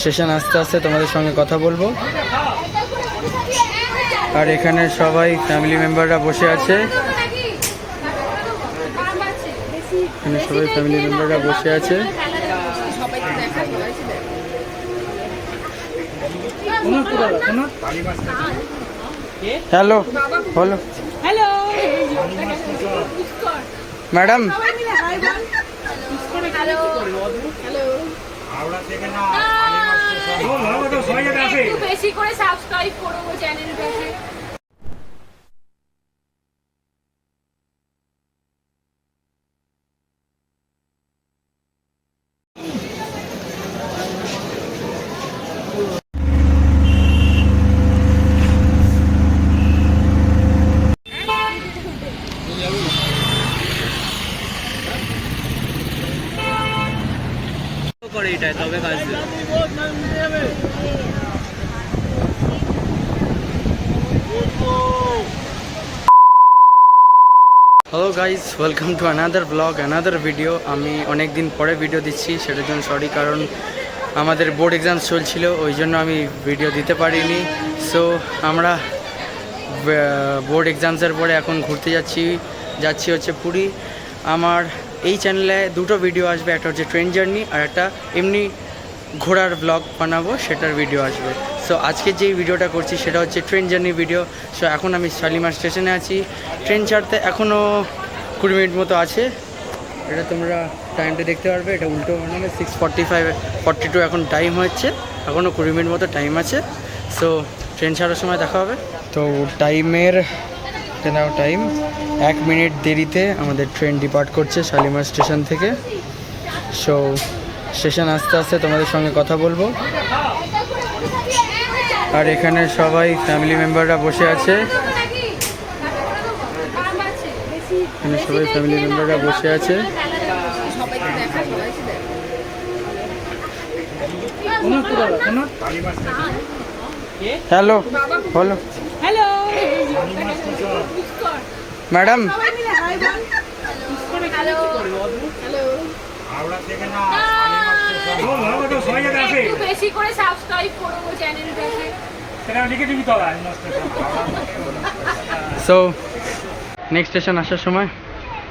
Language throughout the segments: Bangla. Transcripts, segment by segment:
স্টেশন আস্তে আস্তে তোমাদের সঙ্গে কথা বলবো। আর এখানে সবাই ফ্যামিলি মেম্বাররা বসে আছে। এখানে সবাই ফ্যামিলি মেম্বাররা বসে আছে। হ্যালো বলো। হ্যালো ম্যাডাম বেশি করে সাবস্ক্রাইব করবো চ্যানেলটাকে। করে এটাই তবে কাজ দেবে। Hello guys, welcome to another blog, another video. আমি অনেক দিন পরে ভিডিও দিচ্ছি, সেটার জন্য সরি, কারণ আমাদের বোর্ড এক্সাম চলছিল, ওই জন্য আমি ভিডিও দিতে পারিনি। সো আমরা বোর্ড এক্সামসের পরে এখন ঘুরতে যাচ্ছি হচ্ছে পুরী। আমার এই চ্যানেলে দুটো ভিডিও আসবে, একটা হচ্ছে ট্রেন জার্নি আর একটা এমনি ঘোরার ব্লগ বানাবো, সেটার ভিডিও আসবে। সো আজকে যেই ভিডিওটা করছি সেটা হচ্ছে ট্রেন জার্নি ভিডিও। সো এখন আমি শালিমার স্টেশনে আছি, ট্রেন ছাড়তে এখনও 20 মিনিট মতো আছে। এটা তোমরা টাইমটা দেখতে পারবে, এটা উল্টো বানাবে 6:45-42 এখন টাইম হচ্ছে, এখনও 20 মিনিট মতো টাইম আছে। সো ট্রেন ছাড়ার সময় দেখা হবে। তো টাইমের টাইম 1 মিনিট দেরিতে আমাদের ট্রেন ডিপার্ট করছে শালিমার স্টেশন থেকে। সো স্টেশন আস্তে আস্তে তোমাদের সঙ্গে কথা বলবো। আর এখানে সবাই ফ্যামিলি মেম্বাররা বসে আছে। এখানে সবাই ফ্যামিলি মেম্বাররা বসে আছে। হ্যালো বলো। হ্যালো ম্যাডাম বেশি করে সাবস্ক্রাইব করবো চ্যানেলটাকে। সো নেক্সট স্টেশন আসার সময়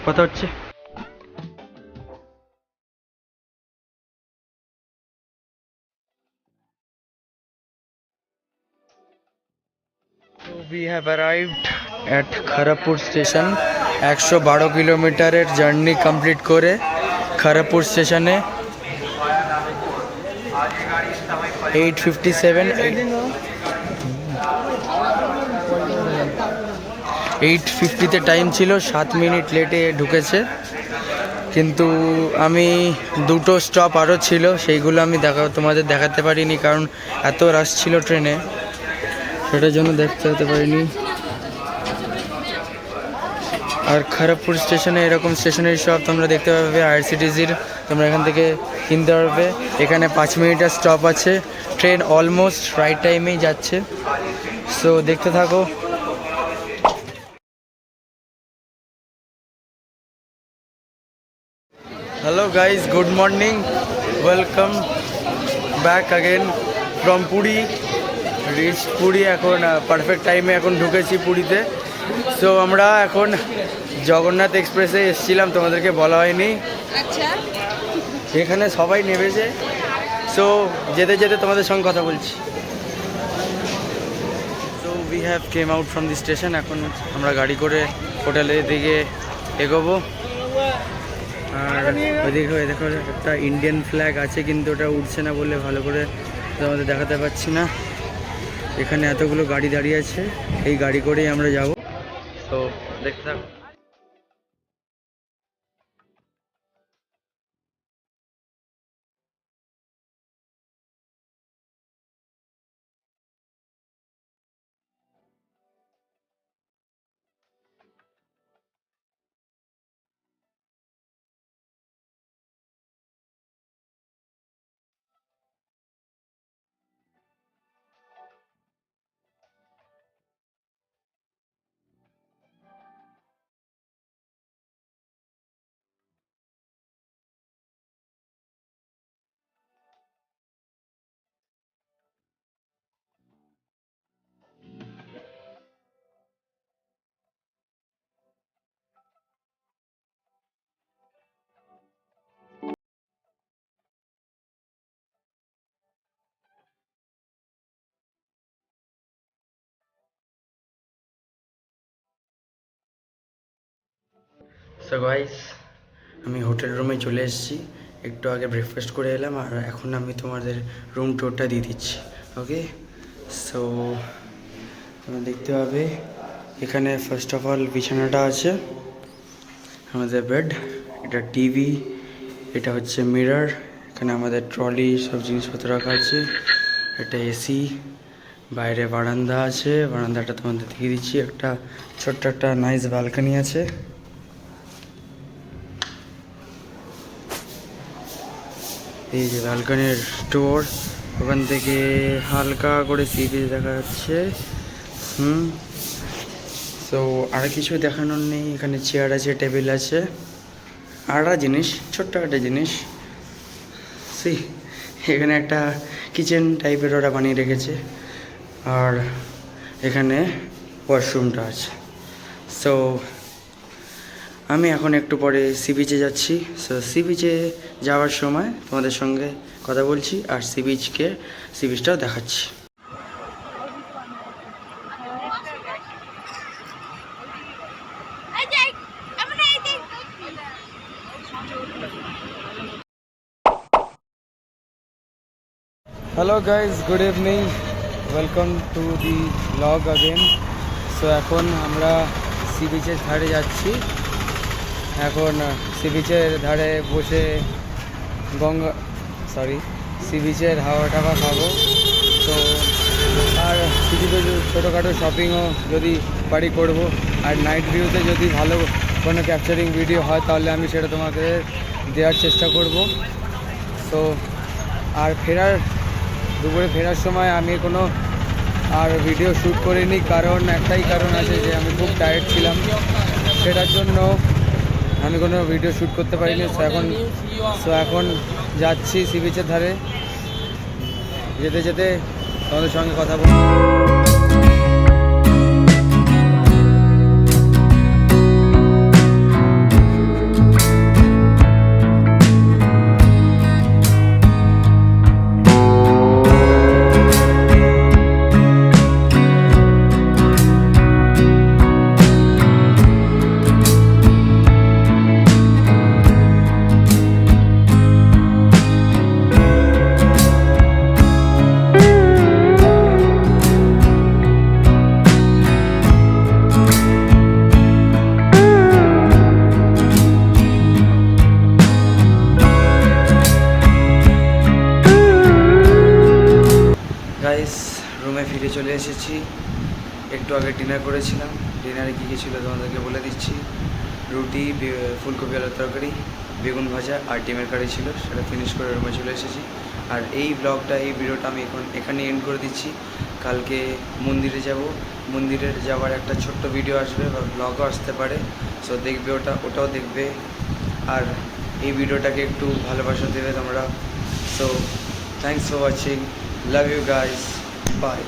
কথা হচ্ছে। So we have arrived at Kharagpur station. 112 কিলোমিটারের জার্নি কমপ্লিট করে খড়গপুর স্টেশনে 8:50তে টাইম ছিল, 7 মিনিট লেটে ঢুকেছে। কিন্তু আমি দুটো স্টপ আরও ছিল, সেইগুলো আমি তোমাদের দেখাতে পারিনি, কারণ এত রাশ ছিল ট্রেনে, সেটার জন্য দেখতে হতে পারিনি। আর খড়গপুর স্টেশনে এরকম স্টেশনারি শপ তোমরা দেখতে পাবে আইআরসিটিসির, তোমরা এখান থেকে কিনতে পারবে। এখানে 5 মিনিটের স্টপ আছে, ট্রেন অলমোস্ট রাইট টাইমেই যাচ্ছে। সো দেখতে থাকো। Hello guys, good morning, welcome back again from Puri. Reach Puri, এখন পারফেক্ট টাইমে এখন ঢুকেছি পুরীতে। সো আমরা এখন জগন্নাথ এক্সপ্রেসে এসেছিলাম, তোমাদেরকে বলা হয়নি। আচ্ছা, এখানে সবাই নেমেছে। সো যেতে যেতে তোমাদের সঙ্গে কথা বলছি। So we have came out from the station. এখন আমরা গাড়ি করে হোটেলের দিকে এগোবো। আর ওইদিকে দেখো একটা ইন্ডিয়ান ফ্ল্যাগ আছে, কিন্তু ওটা উঠছে না বলে ভালো করে তোমাদের দেখাতে পাচ্ছি না। এখানে এতগুলো গাড়ি দাঁড়িয়ে আছে, এই গাড়ি করেই আমরা যাব। তো দেখতে থাকো। সো গাইস, আমি হোটেল রুমে চলে এসেছি, একটু আগে ব্রেকফাস্ট করে এলাম আর এখন আমি তোমাদের রুম টুরটা দিয়ে দিচ্ছি। ওকে, সো তোমরা দেখতে পাবে এখানে ফার্স্ট অফ অল বিছানাটা আছে, আমাদের বেড, এটা টিভি, এটা হচ্ছে মিরর, এখানে আমাদের ট্রলি সব জিনিসপত্র রাখা আছে, এটা এসি, বাইরে বারান্দা আছে, বারান্দাটা তোমাদের দেখিয়ে দিচ্ছি, একটা ছোট্ট একটা নাইস ব্যালকনি আছে। এই যে ব্যালকনির ডোর, ওখান থেকে হালকা করে সি বিচ দেখা যাচ্ছে। সো আর কিছু দেখানোর নেই, এখানে চেয়ার আছে, টেবিল আছে, আর একটা জিনিস, ছোট্ট একটা জিনিস, এখানে একটা কিচেন টাইপের ওরা বানিয়ে রেখেছে, আর এখানে ওয়াশরুমটা আছে। সো আমি এখন একটু পরে সি বিচে যাচ্ছি। সো সি বিচে যাওয়ার সময় তোমাদের সঙ্গে কথা বলছি আর সি বিচটাও দেখাচ্ছি। Hello guys, good evening, welcome to the blog again. So এখন আমরা সি বিচের ধারে যাচ্ছি, এখন সি বিচের ধারে বসে সি বিচের হাওয়া টাওয়া খাবো। তো আর কিছু কিছু ছোটোখাটো শপিংও যদি পারি করব, আর নাইট ভিউতে যদি ভালো কোনো ক্যাপচারিং ভিডিও হয় তাহলে আমি সেটা তোমাকে দেওয়ার চেষ্টা করব। তো আর দুপুরে ফেরার সময় আমি কোনো আর ভিডিও শ্যুট করিনি, কারণ একটাই কারণ আছে যে আমি খুব টায়ার্ড ছিলাম, সেটার জন্য আমি কোনো ভিডিও শ্যুট করতে পারিনি। সো এখন যাচ্ছি সি বিচের ধারে, যেতে যেতে তোমাদের সঙ্গে কথা বলবো। গাইস, রুমে ফিরে চলে এসেছি, একটু আগে ডিনার করেছিলাম। ডিনারে কী কী ছিল তোমাদেরকে বলে দিচ্ছি। রুটি, ফুলকপি আলুর তরকারি, বেগুন ভাজা আর ডিমের কারি ছিল, সেটা ফিনিশ করে রুমে চলে এসেছি। আর এই ভিডিওটা আমি এখানে এন্ড করে দিচ্ছি। কালকে মন্দিরে যাব, মন্দিরে যাওয়ার একটা ছোট্ট ভিডিও আসবে বা ব্লগও আসতে পারে, সো দেখবে, ওটাও দেখবে। আর এই ভিডিওটাকে একটু ভালোবাসা দেবে তোমরা। So thanks for watching, love you guys, bye.